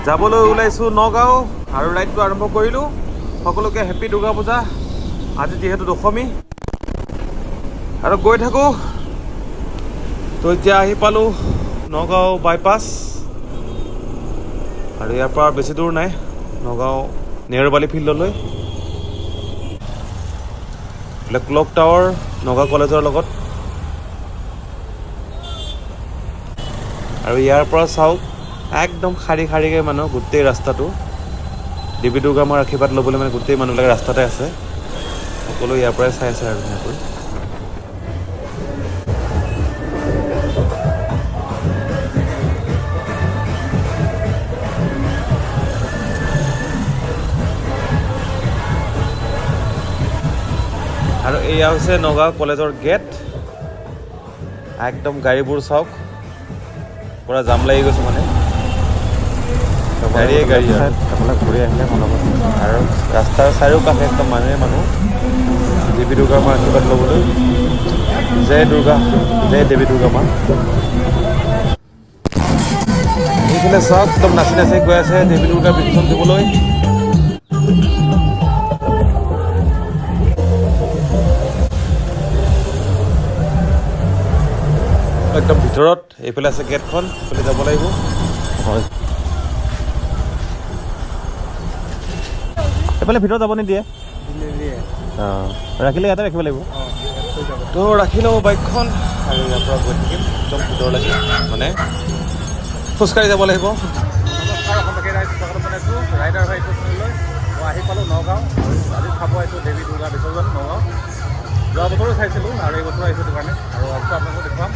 যাবলৈ ওলাইছোঁ নগাঁও আৰু ৰাইডটো আৰম্ভ কৰিলোঁ। সকলোকে হেপী দুৰ্গা পূজা। আজি যিহেতু দশমী আৰু গৈ থাকোঁ। তো এতিয়া আহি পালোঁ নগাঁও বাইপাছ আৰু ইয়াৰ পৰা বেছি দূৰ নাই, নগাঁও নেহেৰুবালি ফিল্ডলৈ। ক্লক টাৱাৰ নগাঁও কলেজৰ লগত। আৰু ইয়াৰ পৰা চাওক একদম শাৰী শাৰীকৈ মানুহ গোটেই ৰাস্তাটো। দেৱী দুৰ্গা মাৰ আশীৰ্বাদ ল'বলৈ মানে গোটেই মানুহবিলাক ৰাস্তাতে আছে। সকলো ইয়াৰ পৰাই চাই আছে আৰু ধুনীয়াকৈ। আৰু এয়া হৈছে নগাঁও কলেজৰ গেট। একদম গাড়ীবোৰ চাওক, পুৰা জাম লাগি গৈছে মানে গাড়ীয়ে গাড়ী। এইফালে ঘূৰি আহিলে ভাল হ'ব। আৰু ৰাস্তাৰ চাৰিওকাষে একদম মানুহ দেৱী দুৰ্গা মাৰ আশীৰ্বাদ ল'বলৈ। জয় দুৰ্গা, জয় দেৱী দুৰ্গা মা। এইফালে চাওক একদম নাচি নাচি গৈ আছে দেৱী দুৰ্গাৰ বিসৰ্জন দিবলৈ। একদম ভিতৰত এইফালে আছে গেটখন, এইফালে যাব লাগিব। হয়, এইফালে ভিতৰত যাব নিদিয়ে। অঁ, ৰাখিলে ইয়াতে ৰাখিব লাগিব। তো ৰাখি লওঁ বাইকখন আৰু ইয়াৰ পৰা গৈ থাকিম একদম ভিতৰলৈকে, মানে খোজকাঢ়ি যাব লাগিব। নমস্কাৰ, অসমবাসী ৰাইজ স্বাগতম জনাইছোঁ ৰাইডাৰ ভাই লৈ। মই আহি পালোঁ নগাঁও। আজি চাব আহিছোঁ দেৱী দুৰ্গা বিসৰ্জন নগাঁও। যোৱা বছৰো চাইছিলোঁ আৰু এই বছৰো আহিছোঁ দোকানে, আৰু অলপ আপোনালোকক দেখুৱাম।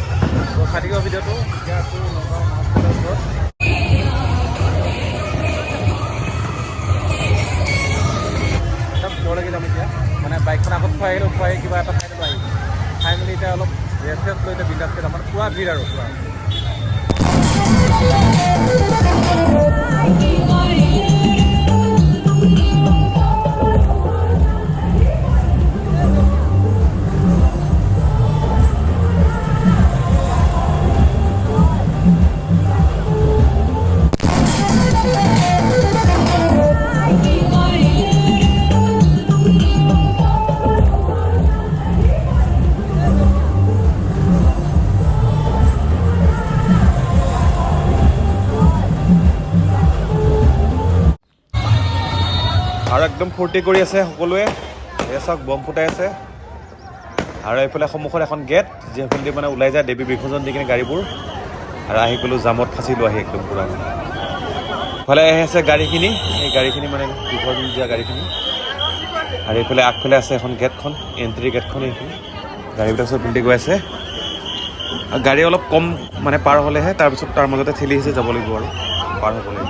তো চাই থাকিব ভিডিঅ'টো। এতিয়া আছোঁ নগাঁও মহাবিদ্যালয়ৰ ওচৰত। একদম ভিতৰলৈকে যাম এতিয়া। মানে বাইকখন আগত থৈ আহিলোঁ, থৈ আহি কিবা এটা ঠাইলৈ আহিলোঁ। খাই মেলি এতিয়া অলপ ৰেষ্ট লৈ এতিয়া বিন্দাছকৈ যাম। মানে পুৰা ভিৰ আৰু পুৰা। আৰু একদম ফূৰ্তি কৰি আছে সকলোৱে। এই চাওক বম ফুটাই আছে। আৰু এইফালে সন্মুখত এখন গেট, যিসকল মানে ওলাই যায় দেৱী বিসৰ্জন দি কিনে গাড়ীবোৰ। আৰু আহি গ'লোঁ জামত ফাঁচিলোঁ আহি একদম পূৰা। ইফালে আহি আছে গাড়ীখিনি, এই গাড়ীখিনি মানে বিসৰ্জন দিয়া গাড়ীখিনি। আৰু এইফালে আগফালে আছে এখন গেটখন, এণ্ট্ৰি গেটখন। এইখিনি গাড়ীবিলাক চব উলটি গৈ আছে। আৰু গাড়ী অলপ কম মানে পাৰ হ'লেহে, তাৰপিছত তাৰ মাজতে ঠেলি সিঁচি যাব লাগিব আৰু পাৰ হ'ব লাগিব।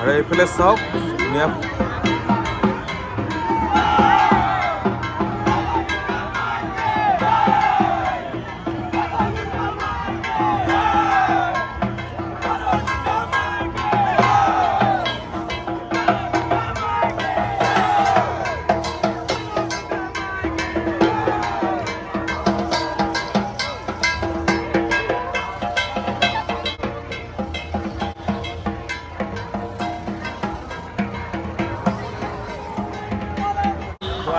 আৰু এইফালে চাওক ধুনীয়া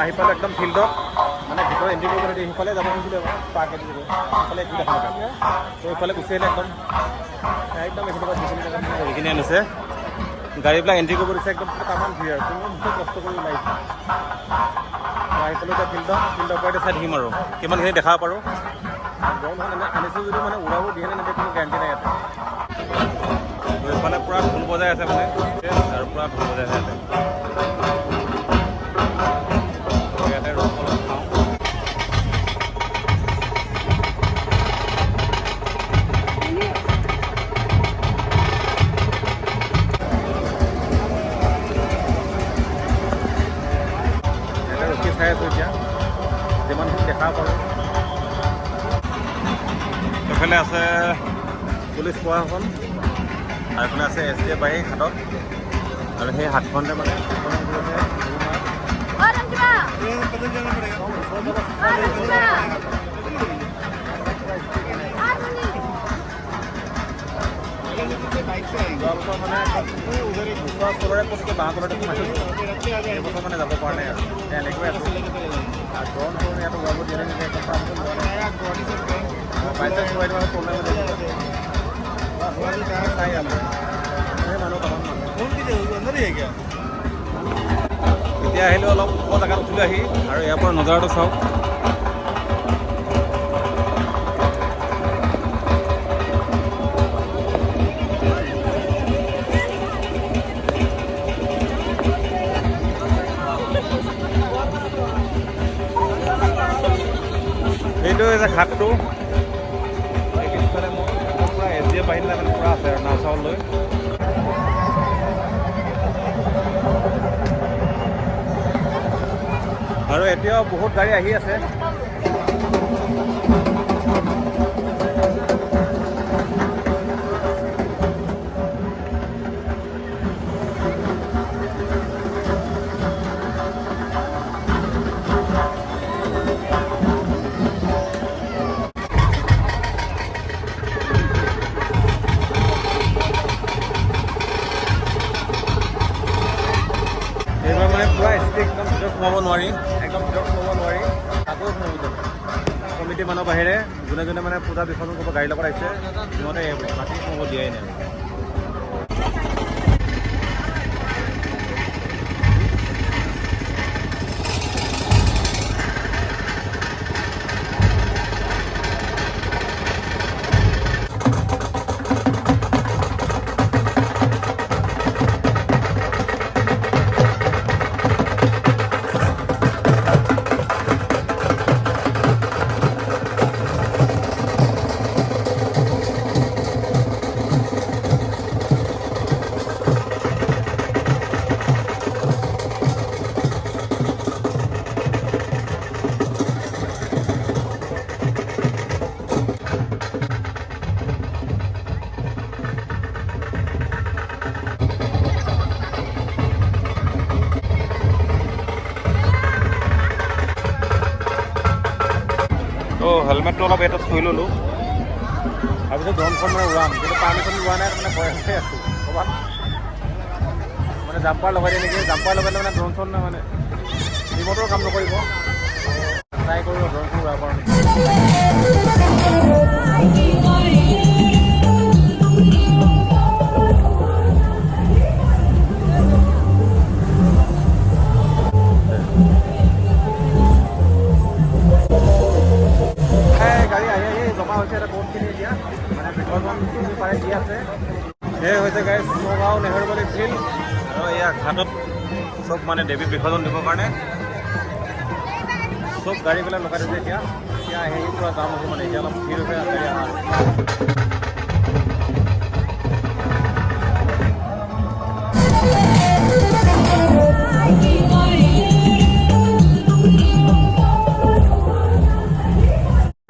আহি পালোঁ একদম ফিল্ডত। মানে ভিতৰত এণ্ট্ৰি কৰিব নিদিয়ে, সিফালে যাব খুজিছিলে পাৰ্কেদি গৈ সিফালে একো দেখা নাপায়। তো এইফালে গুচি আহিলে একদম এইখিনি পৰা সেইখিনি আনিছে। গাড়ীবিলাক এণ্ট্ৰি কৰিব দিছে, একদম তামান ভিৰ আৰু কোনো কষ্ট কৰি ওলাইছে। আহি পালোঁ এতিয়া ফিল্ডৰ পৰা এতিয়া চাই থাকিম আৰু কিমানখিনি দেখাব পাৰোঁ। গৰম আনিছোঁ যদিও মানে ওলাব দিয়ে নে নিদিয়ে কোনো গেৰাণ্টি নাই ইয়াতে। এইফালে পূৰা ঢোল বজাই আছে মানে, আৰু পূৰা ঢোল বজাই আছে ইয়াতে। যিমানখিনি দেখা পাৰোঁ। এইফালে আছে পুলিচ প্ৰশাসন আৰু এইফালে আছে SDF বাহিনী ঘাটত আৰু সেই হাতখনতে মানে যোৱা বছৰ মানে ওচৰৰ চবৰে প্ৰতিটো বাঁহ তলতে মাতিছোঁ এইবছৰ মানে যাব পৰা নাই আৰু এনেকৈ আছোঁ আৰু ড্ৰ'ন ইয়াতো ওলাব দিয়ে নেকি একদম পাৰ্মিশ্যন লোৱা নাই বাইচান্স চলাই দিব প্ৰব্লেম চাই আমাৰ সেই মানুহ তামান মানুহ এতিয়া আহিলোঁ অলপ ওখ জেগাত উঠিলোঁ আহি আৰু ইয়াৰ পৰা নজাৰাটো চাওক। এইটো হৈছে ঘাটটো পিছফালে মোৰ পূৰা SDF বাহিনী মানে পূৰা আছে আৰু নাও চাও লৈ আৰু এতিয়াও বহুত গাড়ী আহি আছে। এইবাৰ মানে পূৰা ষ্ট্ৰিক্ট একদম ভিতৰত সোমাব নোৱাৰি একদম ভিতৰত সোমাব নোৱাৰি আকৌ সোমাব যাব কমিটিৰ মানুহৰ বাহিৰে যোনে যোনে মানে পূজা বিসৰ্জন কৰিব গাড়ীৰ লগত আহিছে সিহঁতে বাকী সোমাব দিয়াই নাই। তো হেলমেটটো অলপ এটা থৈ ল'লোঁ তাৰপিছত ড্ৰ'নখন মানে উৰাম কিন্তু পাৰ্মিশ্যন লোৱা নাই মানে ভয় হৈ আছোঁ ক'ৰবাত মানে জাম্পাৰ লগাই দিয়ে নেকি জাম্পাৰ লগালে মানে ড্ৰ'ন চন মানে ৰিমটৰ কাম নকৰিব ট্ৰাই কৰোঁ ড্ৰ'নখন উৰাব পাৰোঁ নেকি। গাড়ী আহি আহি জমা হৈছে এটা বহুতখিনি এতিয়া মানে বিসৰ্জন পাৰে দি আছে। সেয়ে হৈছে গাইজ নগাঁও নেহেৰুবালি ফিল্ড আৰু এয়া ঘাটত চব মানে দেৱী বিসৰ্জন দিবৰ কাৰণে চব গাড়ীবিলাক লগাই দিছে। এতিয়া আহি পূৰা যাম হ'ব মানে এতিয়া অলপ ভিৰ হৈছে গাড়ী অহা।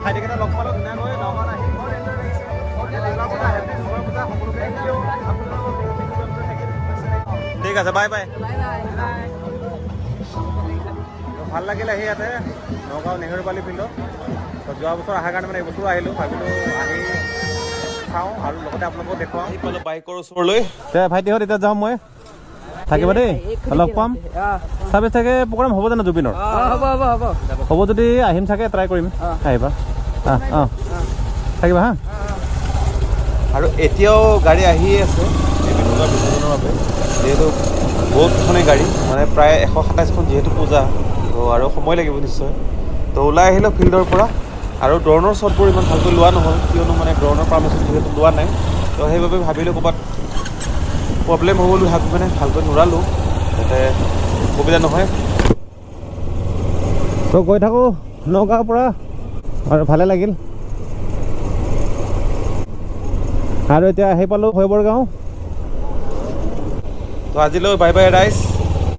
ভাইটিকেইটা লগ পালোঁ ধুনীয়াকৈ নগাঁৱত আহি ঠিক আছে বাই বাই। ভাল লাগিল আহি ইয়াতে নগাঁও নেহেৰুবালি ফিল্ডত যোৱা বছৰ অহাৰ কাৰণে মানে এইবছৰো আহিলোঁ ভাবিলোঁ আহি চাওঁ আৰু লগতে আপোনালোকক দেখুৱাওঁ আহি পালোঁ বাইকৰ ওচৰলৈ। ভাইটিহঁত এতিয়া যাওঁ মই থাকিবা দেই লগ পাম। 26 তাৰিখে প্ৰগ্ৰাম হ'ব জানো জুবিনৰ? হ'ব যদি আহিম চাগে ট্ৰাই কৰিম আহিবা থাকিবা হা। আৰু এতিয়াও গাড়ী আহিয়ে আছে এই বিসৰ্জনৰ বাবে যিহেতু বহুতখনেই গাড়ী মানে প্ৰায় 127খন যিহেতু পূজা তো আৰু সময় লাগিব নিশ্চয়। তো ওলাই আহিলোঁ ফিল্ডৰ পৰা আৰু ড্ৰ'নৰ শ্বটবোৰ ইমান ভালকৈ লোৱা নহ'ল কিয়নো মানে ড্ৰ'নৰ পাৰ্মিশ্যন যিহেতু লোৱা নাই তো সেইবাবে ভাবিলোঁ ক'ৰবাত প্ৰব্লেম হ'ব বুলি ভাবি মানে ভালকৈ নোৰালোঁ যাতে অসুবিধা নহয়। তো গৈ থাকোঁ নগাঁৱৰ পৰা আৰু ভালে লাগিল আৰু এতিয়া আহি পালোঁ শৈবৰ গাঁও। তো আজিলৈ বাই বাই ৰাইজ।